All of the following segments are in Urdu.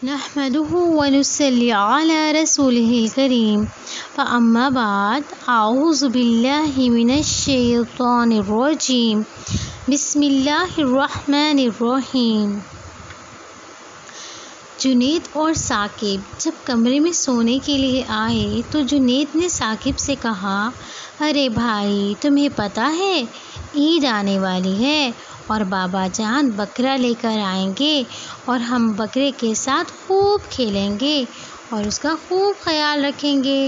نحمده ونصلي على رسوله الكريم فأما بعد أعوذ بالله من الشيطان الرجيم بسم اللہ الرحمن الرحیم۔ جنید اور ثاقب جب کمرے میں سونے کے لیے آئے تو جنید نے ثاقب سے کہا، ارے بھائی، تمہیں پتہ ہے عید آنے والی ہے اور بابا جان بکرا لے کر آئیں گے اور ہم بکرے کے ساتھ خوب کھیلیں گے اور اس کا خوب خیال رکھیں گے۔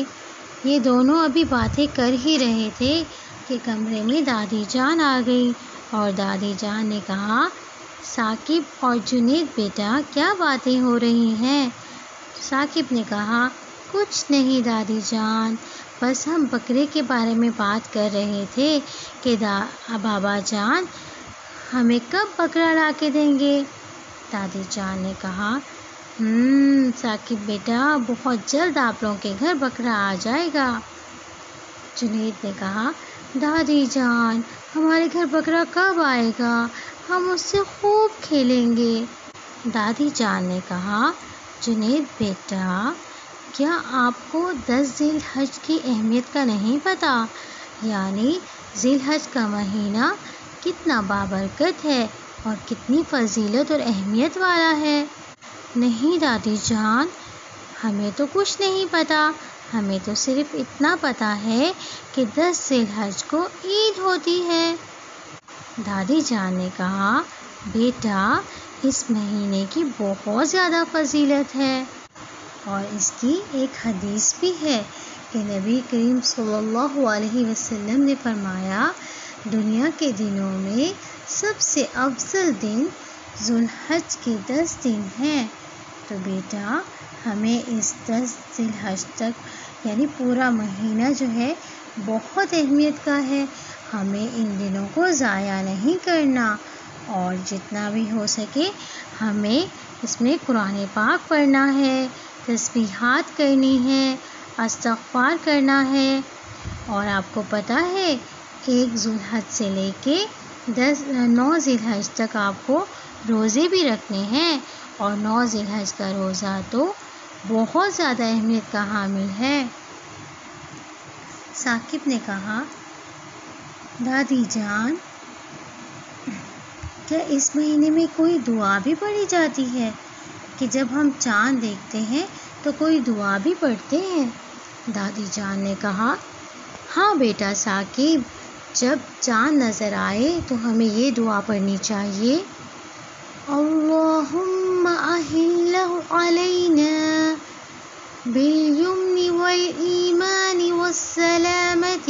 یہ دونوں ابھی باتیں کر ہی رہے تھے کہ کمرے میں دادی جان آ گئی اور دادی جان نے کہا، ثاقب اور جنید بیٹا کیا باتیں ہو رہی ہیں؟ ثاقب نے کہا، کچھ نہیں دادی جان، بس ہم بکرے کے بارے میں بات کر رہے تھے کہ بابا جان ہمیں کب بکرا لا کے دیں گے؟ دادی جان نے کہا، ثاقب بیٹا بہت جلد آپ لوگوں کے گھر بکرا آ جائے گا۔ جنید نے کہا، دادی جان ہمارے گھر بکرا کب آئے گا؟ ہم اس سے خوب کھیلیں گے۔ دادی جان نے کہا، جنید بیٹا کیا آپ کو 10 ذی الحج کی اہمیت کا نہیں پتہ؟ یعنی ذی الحج کا مہینہ کتنا بابرکت ہے اور کتنی فضیلت اور اہمیت والا ہے؟ نہیں دادی جان، ہمیں تو کچھ نہیں پتہ، ہمیں تو صرف اتنا پتہ ہے کہ 10 ذی الحج کو عید ہوتی ہے۔ دادی جان نے کہا، بیٹا اس مہینے کی بہت زیادہ فضیلت ہے اور اس کی ایک حدیث بھی ہے کہ نبی کریم صلی اللہ علیہ وسلم نے فرمایا، دنیا کے دنوں میں سب سے افضل دن ذو الحج کے 10 دن ہیں۔ تو بیٹا ہمیں اس 10 ذی الحج تک یعنی پورا مہینہ جو ہے بہت اہمیت کا ہے، ہمیں ان دنوں کو ضائع نہیں کرنا اور جتنا بھی ہو سکے ہمیں اس میں قرآن پاک پڑھنا ہے، تسبیحات کرنی ہے، استغفار کرنا ہے۔ اور آپ کو پتہ ہے 1 ذو الحج سے لے کے 9 ذی الحج تک آپ کو روزے بھی رکھنے ہیں اور 9 ذی الحج کا روزہ تو بہت زیادہ اہمیت کا حامل ہے۔ ثاقب نے کہا، دادی جان کیا اس مہینے میں کوئی دعا بھی پڑھی جاتی ہے کہ جب ہم چاند دیکھتے ہیں تو کوئی دعا بھی پڑھتے ہیں؟ دادی جان نے کہا، ہاں بیٹا ثاقب، جب چاند نظر آئے تو ہمیں یہ دعا پڑھنی چاہیے، اللہم اہلہ علینا بالیمن والایمان والسلامۃ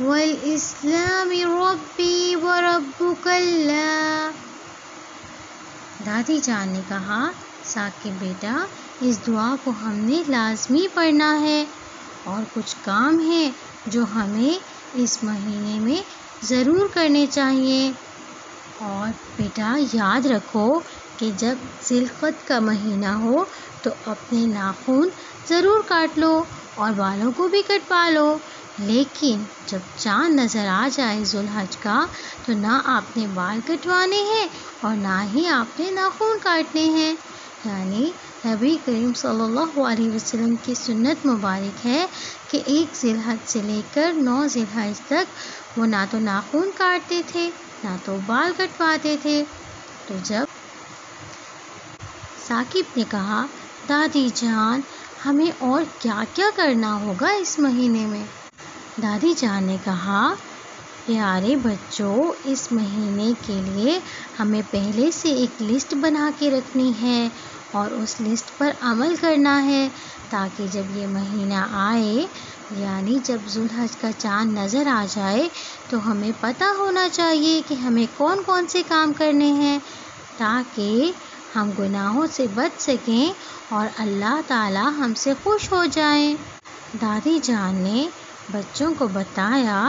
والاسلام ربی وربک اللہ۔ دادی جان نے کہا، ثاقب بیٹا اس دعا کو ہم نے لازمی پڑھنا ہے اور کچھ کام ہیں جو ہمیں اس مہینے میں ضرور کرنے چاہیے۔ اور بیٹا یاد رکھو کہ جب ذی القعدہ کا مہینہ ہو تو اپنے ناخن ضرور کاٹ لو اور بالوں کو بھی کٹوا لو، لیکن جب چاند نظر آ جائے ذو الحج کا تو نہ آپ نے بال کٹوانے ہیں اور نہ ہی آپ نے ناخن کاٹنے ہیں۔ یعنی نبی کریم صلی اللہ علیہ وسلم کی سنت مبارک ہے کہ 1 ذی الحج سے لے کر 9 ذی الحج تک وہ نہ تو ناخن کاٹتے تھے نہ تو بال کٹواتے تھے۔ تو جب ثاقب نے کہا، دادی جان ہمیں اور کیا کیا کرنا ہوگا اس مہینے میں؟ دادی جان نے کہا، پیارے بچوں اس مہینے کے لیے ہمیں پہلے سے ایک لسٹ بنا کے رکھنی ہے اور اس لسٹ پر عمل کرنا ہے تاکہ جب یہ مہینہ آئے یعنی جب ذو الحج کا چاند نظر آ جائے تو ہمیں پتہ ہونا چاہیے کہ ہمیں کون کون سے کام کرنے ہیں تاکہ ہم گناہوں سے بچ سکیں اور اللہ تعالی ہم سے خوش ہو جائیں۔ دادی جان نے بچوں کو بتایا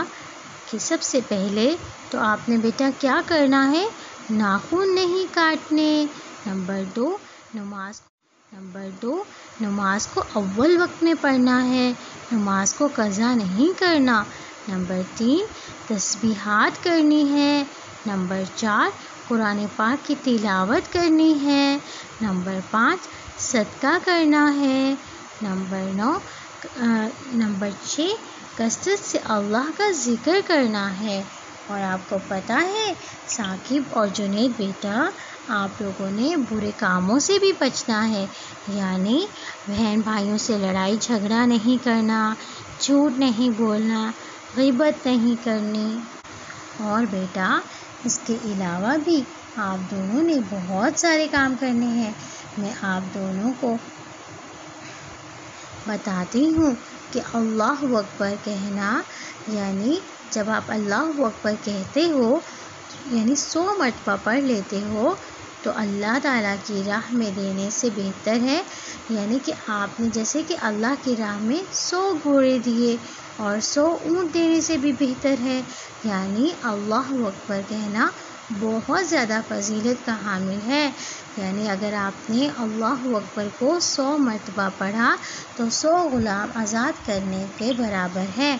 کہ سب سے پہلے تو آپ نے بیٹا کیا کرنا ہے، ناخن نہیں کاٹنے۔ نمبر 2 نماز کو اول وقت میں پڑھنا ہے، نماز کو قضا نہیں کرنا۔ نمبر 3 تسبیحات کرنی ہے۔ نمبر 4 قرآن پاک کی تلاوت کرنی ہے۔ نمبر 5 صدقہ کرنا ہے۔ نمبر 6 کثرت سے اللہ کا ذکر کرنا ہے۔ اور آپ کو پتہ ہے ثاقب اور جنید بیٹا، آپ لوگوں نے برے کاموں سے بھی بچنا ہے، یعنی بہن بھائیوں سے لڑائی جھگڑا نہیں کرنا، جھوٹ نہیں بولنا، غیبت نہیں کرنی۔ اور بیٹا اس کے علاوہ بھی آپ دونوں نے بہت سارے کام کرنے ہیں۔ میں آپ دونوں کو بتاتی ہوں کہ اللہ اکبر کہنا، یعنی جب آپ اللہ اکبر کہتے ہو، یعنی 100 مرتبہ پڑھ لیتے ہو، تو اللہ تعالیٰ کی راہ میں دینے سے بہتر ہے، یعنی کہ آپ نے جیسے کہ اللہ کی راہ میں 100 گھوڑے دیے اور 100 اونٹ دینے سے بھی بہتر ہے۔ یعنی اللہ اکبر کہنا بہت زیادہ فضیلت کا حامل ہے، یعنی اگر آپ نے اللہ اکبر کو 100 مرتبہ پڑھا تو 100 غلام آزاد کرنے کے برابر ہے۔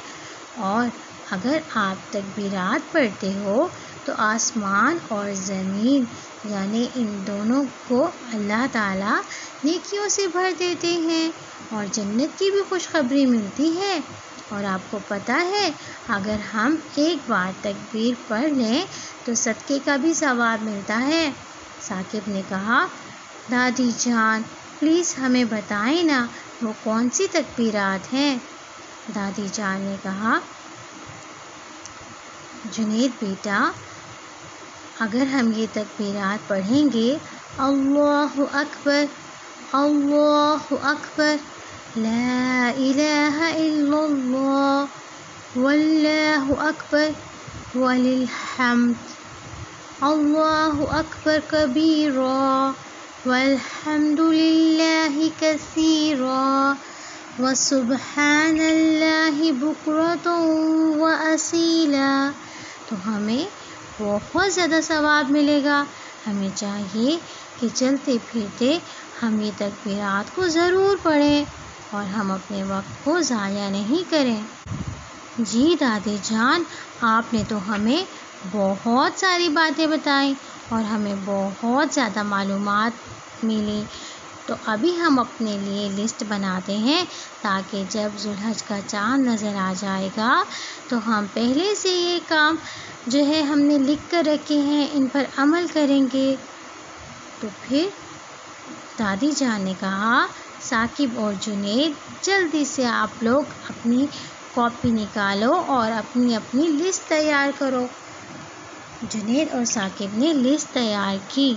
اور اگر آپ تکبیرات پڑھتے ہو تو آسمان اور زمین، یعنی ان دونوں کو اللہ تعالیٰ نیکیوں سے بھر دیتے ہیں اور جنت کی بھی خوشخبری ملتی ہے۔ اور آپ کو پتہ ہے اگر ہم ایک بار تکبیر پڑھ لیں تو صدقے کا بھی ثواب ملتا ہے۔ ثاقب نے کہا، دادی جان پلیز ہمیں بتائیں نا وہ کون سی تکبیرات ہیں؟ دادی جان نے کہا، جنید بیٹا اگر ہم یہ تکبیرات پڑھیں گے، اللہ اکبر، اللہ اکبر، لا الہ الا اللہ، واللہ اکبر وللحمد، اللہ اکبر کبیرا والحمد للہ کثیرا وسبحان اللہ بکرۃ واصیلا، تو ہمیں بہت زیادہ ثواب ملے گا۔ ہمیں چاہیے کہ چلتے پھرتے ہم یہ تکبیرات کو ضرور پڑھیں اور ہم اپنے وقت کو ضائع نہیں کریں۔ جی دادی جان، آپ نے تو ہمیں بہت ساری باتیں بتائیں اور ہمیں بہت زیادہ معلومات ملی، تو ابھی ہم اپنے لیے لسٹ بناتے ہیں تاکہ جب ذوالحج کا چاند نظر آ جائے گا تو ہم پہلے سے یہ کام جو ہے ہم نے لکھ کر رکھے ہیں ان پر عمل کریں گے۔ تو پھر دادی جان نے کہا، ثاقب اور جنید جلدی سے آپ لوگ اپنی کاپی نکالو اور اپنی اپنی لسٹ تیار کرو۔ جنید اور ثاقب نے لسٹ تیار کی۔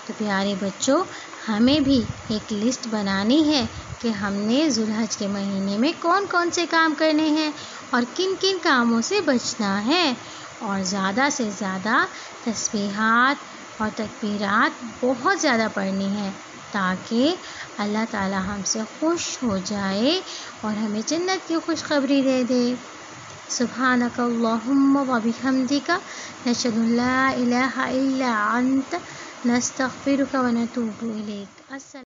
تو پیارے بچوں، ہمیں بھی ایک لسٹ بنانی ہے کہ ہم نے ذوالحج کے مہینے میں کون کون سے کام کرنے ہیں اور کن کن کاموں سے بچنا ہے، اور زیادہ سے زیادہ تسبیحات اور تکبیرات بہت زیادہ پڑھنی ہے تاکہ اللہ تعالیٰ ہم سے خوش ہو جائے اور ہمیں جنت کی خوشخبری دے دے۔ سبحانک اللہم و بحمدک، نشہد ان لا الہ الا انت، نستغفرک و نتوب الیک۔